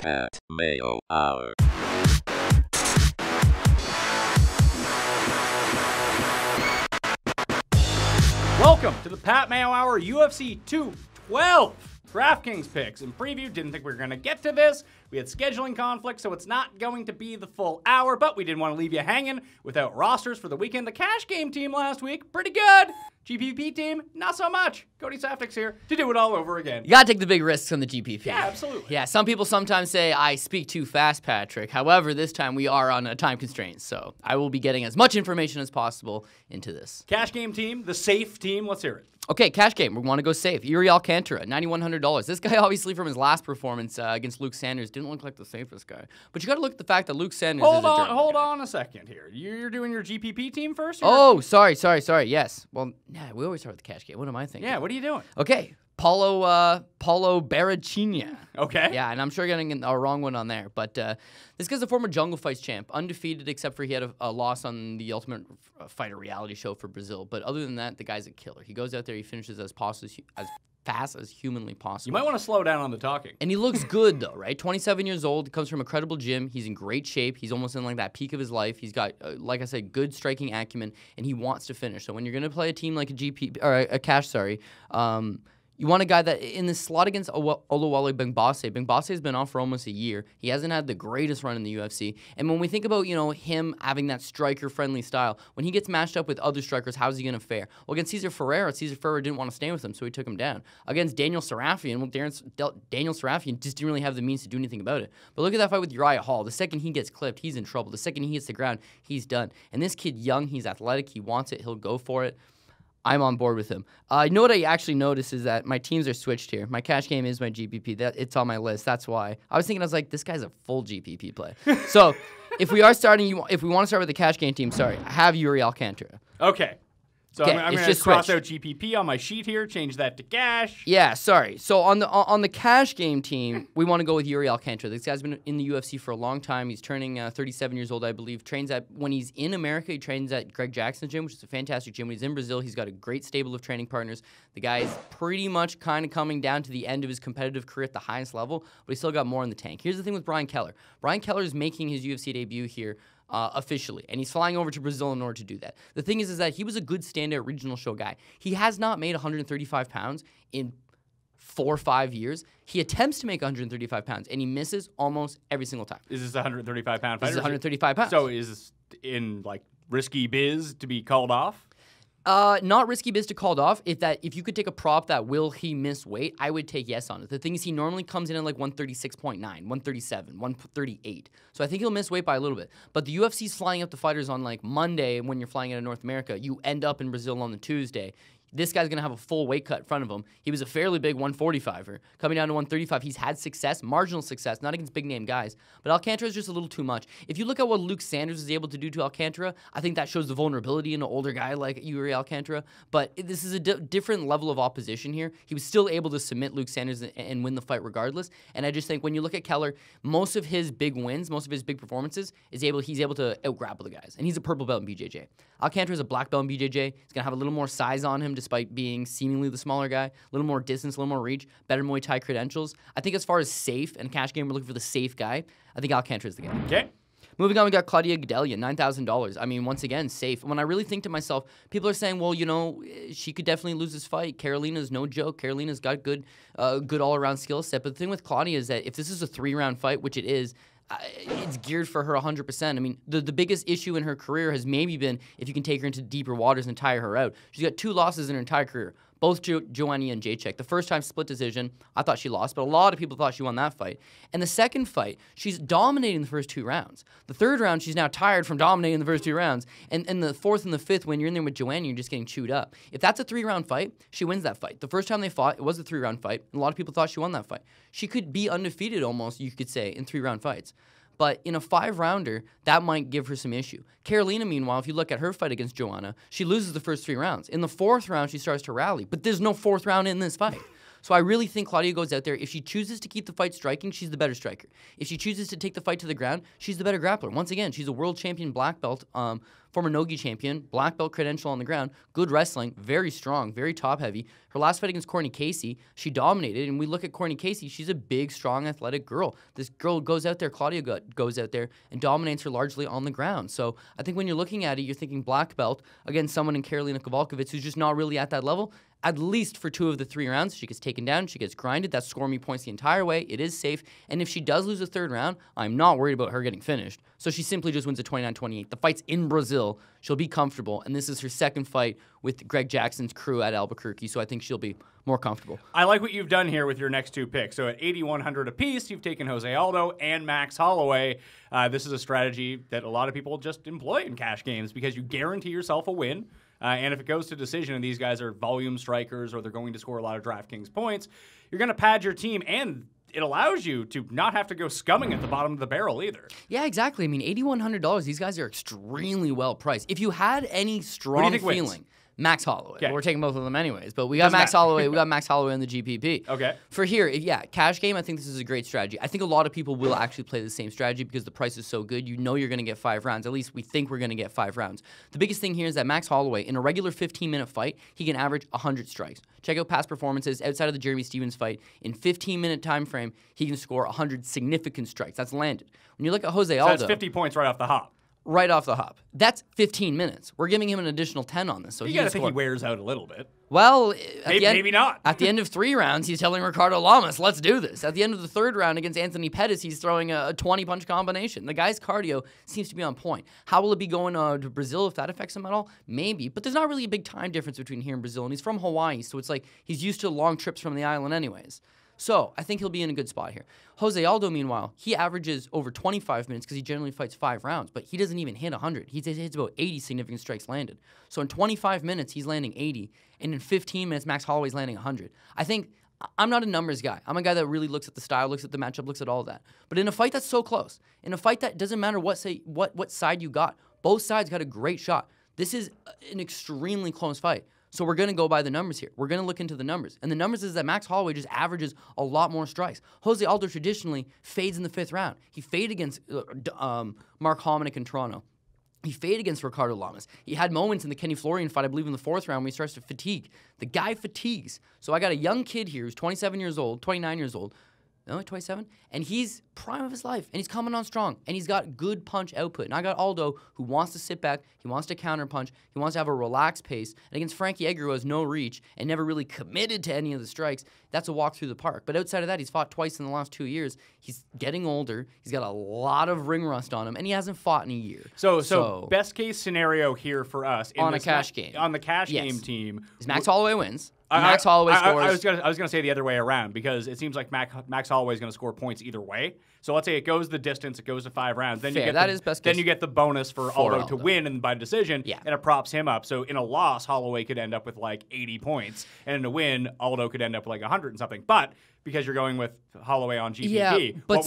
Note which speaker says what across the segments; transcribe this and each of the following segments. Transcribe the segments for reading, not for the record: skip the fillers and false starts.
Speaker 1: Pat Mayo Hour.
Speaker 2: Welcome to the Pat Mayo Hour UFC 212 DraftKings picks and preview. Didn't think we were going to get to this. We had scheduling conflicts, so it's not going to be the full hour, but we didn't want to leave you hanging without rosters for the weekend. The cash game team last week, pretty good. GPP team, not so much. Cody Saftic's here to do it all over again.
Speaker 3: You gotta take the big risks on the GPP.
Speaker 2: Yeah, absolutely.
Speaker 3: Yeah, some people sometimes say I speak too fast, Patrick. However, this time we are on a time constraint, so I will be getting as much information as possible into this.
Speaker 2: Cash game team, the safe team, let's hear it.
Speaker 3: Okay, cash game. We want to go safe. Rio Alcantara, $9,100. This guy, obviously, from his last performance against Luke Sanders, didn't look like the safest guy. But you got to look at the fact that Luke Sanders
Speaker 2: Hold on a second here. You're doing your GPP team first?
Speaker 3: Oh, sorry. Yes. Well, we always start with the cash game. What am I thinking?
Speaker 2: Yeah, what are you doing?
Speaker 3: Okay. Paulo Barrachina.
Speaker 2: Okay.
Speaker 3: Yeah, and I'm sure getting a wrong one on there. But this guy's a former Jungle Fights champ, undefeated except for he had a loss on the Ultimate Fighter reality show for Brazil. But other than that, the guy's a killer. He goes out there, he finishes as fast as humanly possible.
Speaker 2: You might want to slow down on the talking.
Speaker 3: And he looks good, though, right? 27 years old, comes from a credible gym. He's in great shape. He's almost in like that peak of his life. He's got, like I said, good striking acumen, and he wants to finish. So when you're going to play a team like a cash, you want a guy that in this slot against Oluwale Bengbase. Bengbase has been off for almost a year. He hasn't had the greatest run in the UFC. And when we think about, him having that striker-friendly style, when he gets matched up with other strikers, how's he going to fare? Well, against Cesar Ferreira didn't want to stand with him, so he took him down. Against Daniel Sarafian, Daniel Sarafian just didn't really have the means to do anything about it. But look at that fight with Uriah Hall. The second he gets clipped, he's in trouble. The second he hits the ground, he's done. And this kid, young, he's athletic, he wants it, he'll go for it. I'm on board with him. You know what I actually noticed is that my teams are switched here. My cash game is my GPP. It's on my list. That's why. I was like, this guy's a full GPP play. So if we want to start with the cash game team, I have Yuri Alcantara.
Speaker 2: Okay. So
Speaker 3: okay,
Speaker 2: I'm going to cross out GPP on my sheet here, change that to cash.
Speaker 3: Yeah, sorry. So on the cash game team, we want to go with Yuri Alcantara. This guy's been in the UFC for a long time. He's turning 37 years old, I believe. When he's in America, he trains at Greg Jackson's gym, which is a fantastic gym. When he's in Brazil, he's got a great stable of training partners. The guy's pretty much kind of coming down to the end of his competitive career at the highest level, but he's still got more in the tank. Here's the thing with Brian Keller. Brian Keller is making his UFC debut here officially, and he's flying over to Brazil in order to do that. The thing is that he was a good standout regional show guy. He has not made 135 pounds in 4 or 5 years. He attempts to make 135 pounds, and he misses almost every single time.
Speaker 2: Is this a 135-pound fighter?
Speaker 3: This is 135 pounds.
Speaker 2: So is this in, risky biz to be called off?
Speaker 3: Not risky biz to called off. If you could take a prop that will he miss weight, I would take yes on it. The thing is, he normally comes in at 136.9, 137, 138. So I think he'll miss weight by a little bit. But the UFC's flying up the fighters on Monday when you're flying out of North America. You end up in Brazil on the Tuesday. This guy's going to have a full weight cut in front of him. He was a fairly big 145er. Coming down to 135, he's had success, marginal success, not against big-name guys. But Alcantara is just a little too much. If you look at what Luke Sanders was able to do to Alcantara, I think that shows the vulnerability in an older guy like Yuri Alcantara. But this is a different level of opposition here. He was still able to submit Luke Sanders and win the fight regardless. And I just think when you look at Keller, most of his big wins, most of his big performances, he's able to out-grapple the guys. And he's a purple belt in BJJ. Alcantara is a black belt in BJJ. He's going to have a little more size on him despite being seemingly the smaller guy. A little more distance, a little more reach, better Muay Thai credentials. I think as far as safe and cash game, we're looking for the safe guy. I think Alcantara is the guy.
Speaker 2: Okay.
Speaker 3: Moving on, we got Claudia Gadelha, $9,000. I mean, once again, safe. When I really think to myself, people are saying, well, she could definitely lose this fight. Carolina's no joke. Carolina's got good all-around skill set. But the thing with Claudia is that if this is a 3-round fight, which it is, it's geared for her 100%. I mean, the biggest issue in her career has maybe been if you can take her into deeper waters and tire her out. She's got 2 losses in her entire career, both to Joanna and Jacek. The first time split decision, I thought she lost, but a lot of people thought she won that fight. And the second fight, she's dominating the first 2 rounds. The third round, she's now tired from dominating the first 2 rounds. And the fourth and the fifth, when you're in there with Joanna, you're just getting chewed up. If that's a 3-round fight, she wins that fight. The first time they fought, it was a 3-round fight, and a lot of people thought she won that fight. She could be undefeated almost, you could say, in 3-round fights. But in a 5-rounder, that might give her some issue. Carolina, meanwhile, if you look at her fight against Joanna, she loses the first 3 rounds. In the 4th round, she starts to rally. But there's no 4th round in this fight. So I really think Claudia goes out there. If she chooses to keep the fight striking, she's the better striker. If she chooses to take the fight to the ground, she's the better grappler. Once again, she's a world champion black belt former Nogi champion, black belt credential on the ground, good wrestling, very strong, very top heavy. Her last fight against Courtney Casey, she dominated. And we look at Courtney Casey, she's a big, strong, athletic girl. This girl goes out there, Claudia goes out there and dominates her largely on the ground. So I think when you're looking at it, you're thinking black belt against someone in Karolina Kowalkiewicz who's just not really at that level. At least for 2 of the 3 rounds, she gets taken down, she gets grinded. That's score me points the entire way. It is safe. And if she does lose a 3rd round, I'm not worried about her getting finished. So she simply just wins a 29-28. The fight's in Brazil. She'll be comfortable. And this is her 2nd fight with Greg Jackson's crew at Albuquerque. So I think she'll be more comfortable.
Speaker 2: I like what you've done here with your next 2 picks. So at 8,100 apiece, you've taken Jose Aldo and Max Holloway. This is a strategy that a lot of people just employ in cash games because you guarantee yourself a win. And if it goes to decision and these guys are volume strikers or they're going to score a lot of DraftKings points, you're going to pad your team, and it allows you to not have to go scumming at the bottom of the barrel either.
Speaker 3: Yeah, exactly. I mean, $8,100, these guys are extremely well priced. If you had any strong feeling...
Speaker 2: Wins?
Speaker 3: Max Holloway.
Speaker 2: Okay.
Speaker 3: We're taking both of them anyways, but we got Max Holloway. We got Max Holloway in the GPP.
Speaker 2: Okay.
Speaker 3: For here, cash game. I think this is a great strategy. I think a lot of people will actually play the same strategy because the price is so good. You know you're going to get 5 rounds. At least we think we're going to get 5 rounds. The biggest thing here is that Max Holloway, in a regular 15-minute fight, he can average 100 strikes. Check out past performances outside of the Jeremy Stevens fight. In 15-minute time frame, he can score 100 significant strikes. That's landed. When you look at Jose Aldo,
Speaker 2: that's 50 points right off the hop.
Speaker 3: Right off the hop. That's 15 minutes. We're giving him an additional 10 on this. So
Speaker 2: you got to think he wears out a little bit.
Speaker 3: Well,
Speaker 2: maybe not.
Speaker 3: At the end of 3 rounds, he's telling Ricardo Lamas, let's do this. At the end of the 3rd round against Anthony Pettis, he's throwing a 20-punch combination. The guy's cardio seems to be on point. How will it be going to Brazil if that affects him at all? Maybe. But there's not really a big time difference between here and Brazil. And he's from Hawaii, so it's like he's used to long trips from the island anyways. So I think he'll be in a good spot here. Jose Aldo, meanwhile, he averages over 25 minutes because he generally fights 5 rounds, but he doesn't even hit 100. He hits about 80 significant strikes landed. So in 25 minutes, he's landing 80, and in 15 minutes, Max Holloway's landing 100. I think I'm not a numbers guy. I'm a guy that really looks at the style, looks at the matchup, looks at all of that. But in a fight that's so close, in a fight that doesn't matter what side you got, both sides got a great shot. This is an extremely close fight. So we're going to go by the numbers here. We're going to look into the numbers. And the numbers is that Max Holloway just averages a lot more strikes. Jose Aldo traditionally fades in the 5th round. He faded against Mark Hominick in Toronto. He faded against Ricardo Lamas. He had moments in the Kenny Florian fight, I believe in the 4th round, when he starts to fatigue. The guy fatigues. So I got a young kid here who's 27 years old, 29 years old. No, 27? And he's prime of his life, and he's coming on strong, and he's got good punch output. And I got Aldo, who wants to sit back, he wants to counter punch, he wants to have a relaxed pace. And against Frankie Edgar, who has no reach and never really committed to any of the strikes, that's a walk through the park. But outside of that, he's fought twice in the last 2 years. He's getting older, he's got a lot of ring rust on him, and he hasn't fought in a year.
Speaker 2: So best case scenario here for us
Speaker 3: on a cash game.
Speaker 2: On the cash game team
Speaker 3: is Max Holloway wins. Max Holloway scores.
Speaker 2: I was gonna say the other way around because it seems like Max Holloway is gonna score points either way. So let's say it goes the distance, it goes to 5 rounds. Then
Speaker 3: Fair,
Speaker 2: you get then you get the bonus for Aldo to win and by decision, and it props him up. So in a loss, Holloway could end up with like 80 points, and in a win, Aldo could end up with like 100 and something. But because you're going with Holloway on GPP,
Speaker 3: but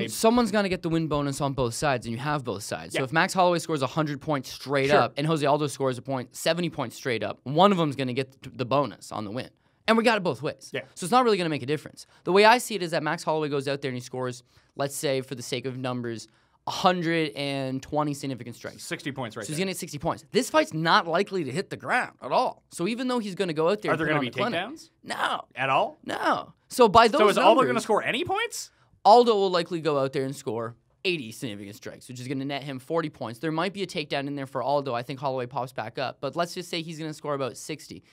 Speaker 3: someone's going to get the win bonus on both sides, and you have both sides. So if Max Holloway scores 100 points straight up, and Jose Aldo scores 70 points straight up, one of them's going to get the bonus on the win. And we got it both ways.
Speaker 2: Yeah.
Speaker 3: So it's not really going to make a difference. The way I see it is that Max Holloway goes out there and he scores, let's say, for the sake of numbers, 120 significant strikes.
Speaker 2: 60 points right
Speaker 3: So he's going to get 60 points. This fight's not likely to hit the ground at all. So even though he's going to go out there
Speaker 2: Are there going to be takedowns?
Speaker 3: No.
Speaker 2: At all?
Speaker 3: No. So by those
Speaker 2: is Aldo going to score any points?
Speaker 3: Aldo will likely go out there and score 80 significant strikes, which is going to net him 40 points. There might be a takedown in there for Aldo. I think Holloway pops back up. But let's just say he's going to score about 60.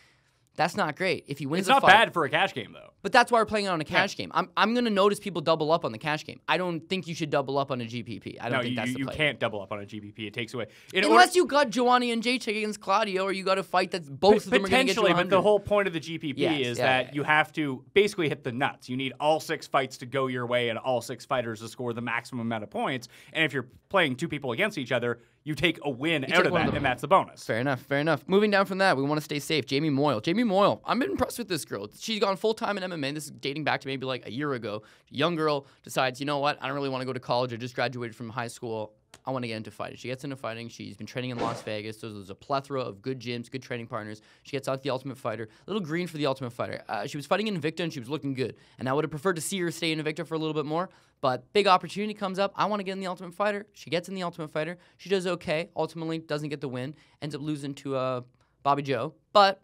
Speaker 3: That's not great. If he wins
Speaker 2: it's not bad for a cash game, though.
Speaker 3: But that's why we're playing it on a cash game. I'm going to notice people double up on the cash game. I don't think you should double up on a GPP. I don't think that's the play.
Speaker 2: You can't double up on a GPP. It takes away.
Speaker 3: Unless you got Joanny and Jacek against Claudio, or you got a fight that's both of them are going to get you 100.
Speaker 2: But the whole point of the GPP is that you have to basically hit the nuts. You need all 6 fights to go your way and all 6 fighters to score the maximum amount of points. And if you're playing 2 people against each other, you take a win out of that, and that's the bonus.
Speaker 3: Fair enough, fair enough. Moving down from that, we want to stay safe. Jamie Moyle. I'm impressed with this girl. She's gone full-time in MMA. This is dating back to maybe like a year ago. Young girl decides, you know what? I don't really want to go to college. I just graduated from high school. I want to get into fighting. She gets into fighting. She's been training in Las Vegas. So there's a plethora of good gyms, good training partners. She gets out the Ultimate Fighter. A little green for the Ultimate Fighter. She was fighting in Invicta, and she was looking good. And I would have preferred to see her stay in Invicta for a little bit more. But big opportunity comes up. I want to get in the Ultimate Fighter. She gets in the Ultimate Fighter. She does okay. Ultimately, doesn't get the win. Ends up losing to Bobby Joe. But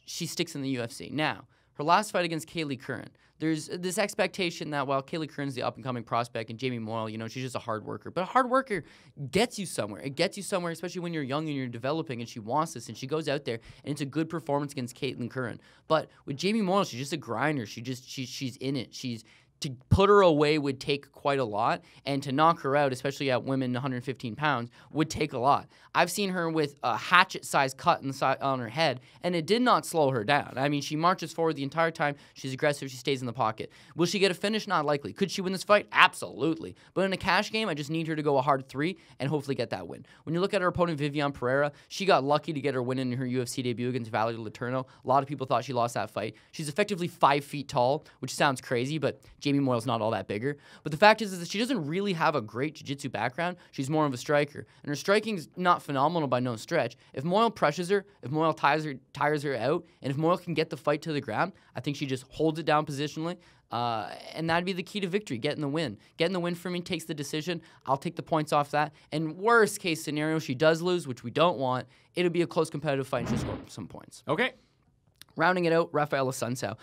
Speaker 3: she sticks in the UFC. Now, her last fight against Kaylee Curran. There's this expectation that while Kaylee Curran's the up-and-coming prospect and Jamie Moyle, she's just a hard worker. But a hard worker gets you somewhere. It gets you somewhere, especially when you're young and you're developing, and she wants this, and she goes out there, and it's a good performance against Caitlin Curran. But with Jamie Moyle, she's just a grinder. She's in it. To put her away would take quite a lot, and to knock her out, especially at women 115 pounds, would take a lot. I've seen her with a hatchet-sized cut on her head, and it did not slow her down. I mean, she marches forward the entire time. She's aggressive. She stays in the pocket. Will she get a finish? Not likely. Could she win this fight? Absolutely. But in a cash game, I just need her to go a hard 3 and hopefully get that win. When you look at her opponent, Viviane Pereira, she got lucky to get her win in her UFC debut against Valerie Letourneau. A lot of people thought she lost that fight. She's effectively 5 feet tall, which sounds crazy, but Jamie Moyle's not all that bigger. But the fact is that she doesn't really have a great jiu-jitsu background. She's more of a striker. And her striking's not phenomenal by no stretch. If Moyle pressures her, if Moyle tires her out, and if Moyle can get the fight to the ground, I think she just holds it down positionally. And that'd be the key to victory, getting the win. Getting the win for me takes the decision. I'll take the points off that. And worst case scenario, she does lose, which we don't want. It'll be a close competitive fight and she'll score some points.
Speaker 2: Okay.
Speaker 3: Rounding it out, Rafael Assunção.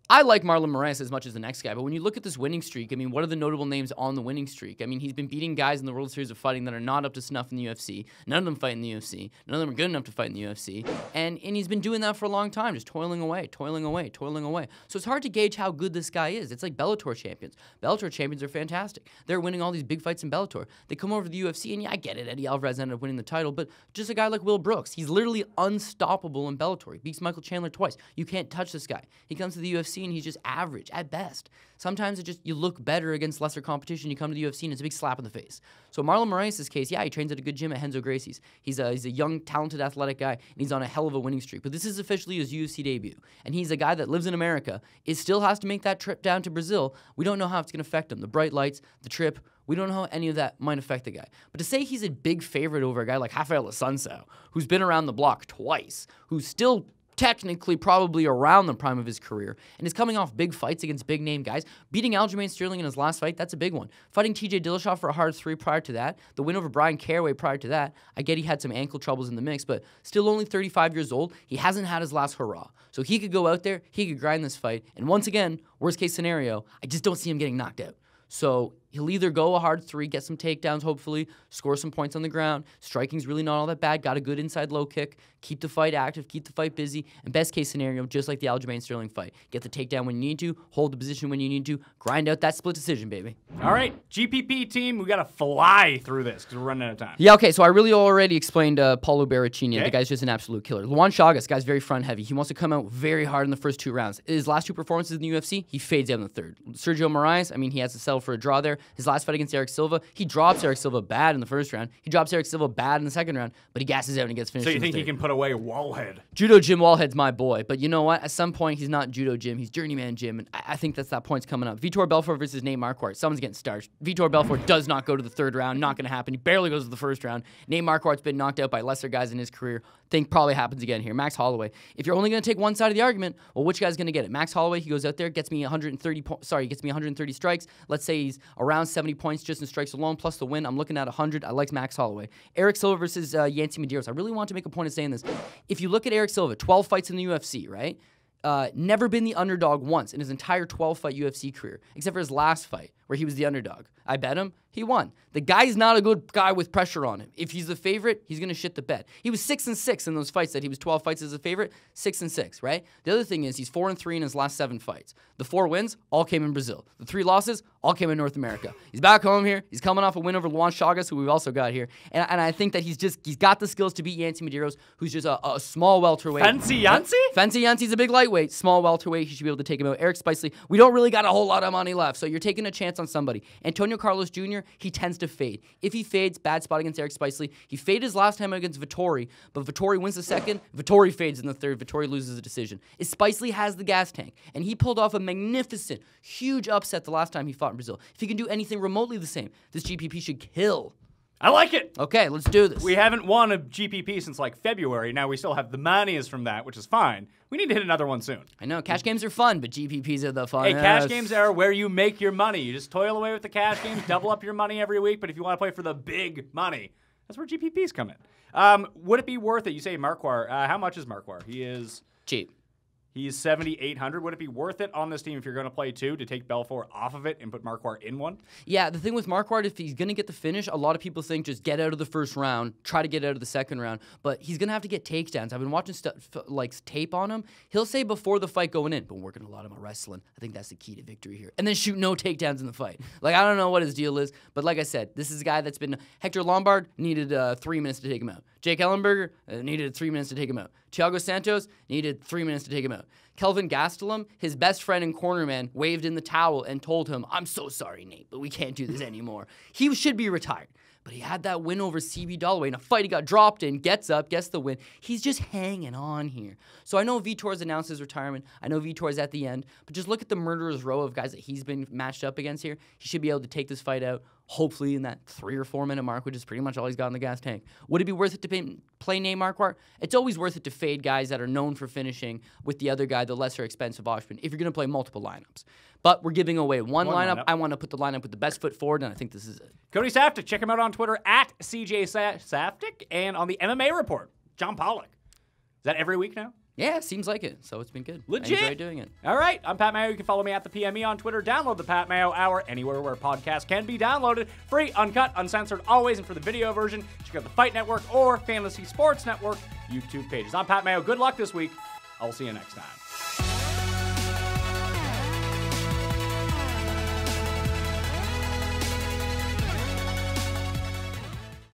Speaker 3: I like Marlon Moraes as much as the next guy, but when you look at this winning streak, I mean, what are the notable names on the winning streak? I mean, he's been beating guys in the World Series of Fighting that are not up to snuff in the UFC. None of them fight in the UFC. None of them are good enough to fight in the UFC. And he's been doing that for a long time, just toiling away. So it's hard to gauge how good this guy is. It's like Bellator champions. Bellator champions are fantastic. They're winning all these big fights in Bellator. They come over to the UFC, and yeah, I get it. Eddie Alvarez ended up winning the title, but just a guy like Will Brooks, he's literally unstoppable in Bellator. He beats Michael Chandler twice. You can't touch this guy. He comes to the UFC, and he's just average at best. Sometimes you look better against lesser competition. You come to the UFC and it's a big slap in the face. So Marlon Moraes' case, yeah, he trains at a good gym at Henzo Gracie's. He's a young, talented, athletic guy, and he's on a hell of a winning streak. But this is officially his UFC debut, and he's a guy that lives in America. It still has to make that trip down to Brazil. We don't know how it's going to affect him. The bright lights, the trip. We don't know how any of that might affect the guy. But to say he's a big favorite over a guy like Rafael Assunção, who's been around the block twice, who's still technically probably around the prime of his career, and is coming off big fights against big-name guys. Beating Aljamain Sterling in his last fight, that's a big one. Fighting TJ Dillashaw for a hard 3 prior to that. The win over Brian Caraway prior to that. I get he had some ankle troubles in the mix, but still only 35 years old. He hasn't had his last hurrah. So he could go out there, he could grind this fight, and once again, worst-case scenario, I just don't see him getting knocked out. So he'll either go a hard 3, get some takedowns, hopefully, score some points on the ground. Striking's really not all that bad. Got a good inside low kick. Keep the fight active. Keep the fight busy. And best case scenario, just like the Aljamain Sterling fight. Get the takedown when you need to. Hold the position when you need to. Grind out that split decision, baby.
Speaker 2: All right, GPP team, we got to fly through this because we're running out of time.
Speaker 3: Yeah, okay, so I really already explained Paulo Berrettini. Okay. The guy's just an absolute killer. Luan Chagas, guy's very front heavy. He wants to come out very hard in the first 2 rounds. His last 2 performances in the UFC, he fades out in the 3rd. Sergio Moraes, I mean, he has to settle for a draw there. His last fight against Eric Silva, he drops Eric Silva bad in the 1st round. He drops Eric Silva bad in the 2nd round, but he gasses out and he gets finished.
Speaker 2: So you think he can put away Wallhead?
Speaker 3: Judo Jim Wallhead's my boy, but you know what? At some point, he's not Judo Jim. He's Journeyman Jim, and I think that point's coming up. Vitor Belfort versus Nate Marquardt. Someone's getting starched. Vitor Belfort does not go to the 3rd round. Not going to happen. He barely goes to the 1st round. Nate Marquardt's been knocked out by lesser guys in his career. Think probably happens again here. Max Holloway. If you're only going to take one side of the argument, well, which guy's going to get it? Max Holloway, he goes out there, gets me 130 strikes. Let's say he's around 70 points just in strikes alone, plus the win. I'm looking at 100. I like Max Holloway. Eric Silva versus Yancy Medeiros. I really want to make a point of saying this. If you look at Eric Silva, 12 fights in the UFC, right? Never been the underdog once in his entire 12-fight UFC career, except for his last fight, where he was the underdog. I bet him. He won. The guy's not a good guy with pressure on him. If he's the favorite, he's going to shit the bed. He was 6-6 in those fights that he was 12 fights as a favorite. 6-6, right? The other thing is he's 4-3 in his last 7 fights. The 4 wins all came in Brazil. The 3 losses all came in North America. He's back home here. He's coming off a win over Luan Chagas, who we've also got here. And I think that he's got the skills to beat Yancy Medeiros, who's just a small welterweight.
Speaker 2: Fancy Yancy?
Speaker 3: Fancy Yancy's a big lightweight. Small welterweight. He should be able to take him out. Eric Spicely, we don't really got a whole lot of money left, so you're taking a chance on somebody. Antonio Carlos Jr., he tends to fade. If he fades, bad spot against Eric Spicely. He faded his last time against Vettori, but Vettori wins the 2nd. Vettori fades in the 3rd. Vettori loses the decision. Spicely has the gas tank, and he pulled off a magnificent, huge upset the last time he fought in Brazil. If he can do anything remotely the same, this GPP should kill.
Speaker 2: I like it.
Speaker 3: Okay, let's do this.
Speaker 2: We haven't won a GPP since like February. Now we still have the manias from that, which is fine. We need to hit another one soon.
Speaker 3: I know, cash games are fun, but GPPs are the fun.
Speaker 2: Hey, cash games are where you make your money. You just toil away with the cash games, double up your money every week, but if you want to play for the big money, that's where GPPs come in. Would it be worth it? You say Marquardt. How much is Marquardt? He is
Speaker 3: cheap.
Speaker 2: He's 7,800. Would it be worth it on this team if you're going to play two to take Belfort off of it and put Marquardt in one? Yeah,
Speaker 3: the thing with Marquardt, if he's going to get the finish, a lot of people think just get out of the first round, try to get out of the second round, but he's going to have to get takedowns. I've been watching tape on him. He'll say before the fight going in, been working a lot on my wrestling. I think that's the key to victory here. And then shoot no takedowns in the fight. Like, I don't know what his deal is, but like I said, this is a guy that's been... Hector Lombard needed 3 minutes to take him out. Jake Ellenberger needed 3 minutes to take him out. Thiago Santos needed 3 minutes to take him out. Kelvin Gastelum, his best friend and cornerman, waved in the towel and told him, "I'm so sorry, Nate, but we can't do this anymore." He should be retired. But he had that win over CB Dalloway in a fight he got dropped in, gets up, gets the win. He's just hanging on here. So I know Vitor's announced his retirement. I know Vitor's at the end. But just look at the murderer's row of guys that he's been matched up against here. He should be able to take this fight out, hopefully in that 3 or 4 minute mark, which is pretty much all he's got in the gas tank. Would it be worth it to play Nate Marquardt? It's always worth it to fade guys that are known for finishing with the other guy, the lesser expensive option, if you're going to play multiple lineups. But we're giving away one lineup. I want to put the lineup with the best foot forward, and I think this is it.
Speaker 2: Cody Saftic, check him out on Twitter at CJ Saftic, and on the MMA Report, John Pollock. Is that every week now?
Speaker 3: Yeah, seems like it. So it's been good.
Speaker 2: Legit.
Speaker 3: I enjoy doing it.
Speaker 2: All right. I'm Pat Mayo. You can follow me at the PME on Twitter. Download the Pat Mayo Hour anywhere where podcasts can be downloaded. Free, uncut, uncensored, always. And for the video version, check out the Fight Network or Fantasy Sports Network YouTube pages. I'm Pat Mayo. Good luck this week. I'll see you next time.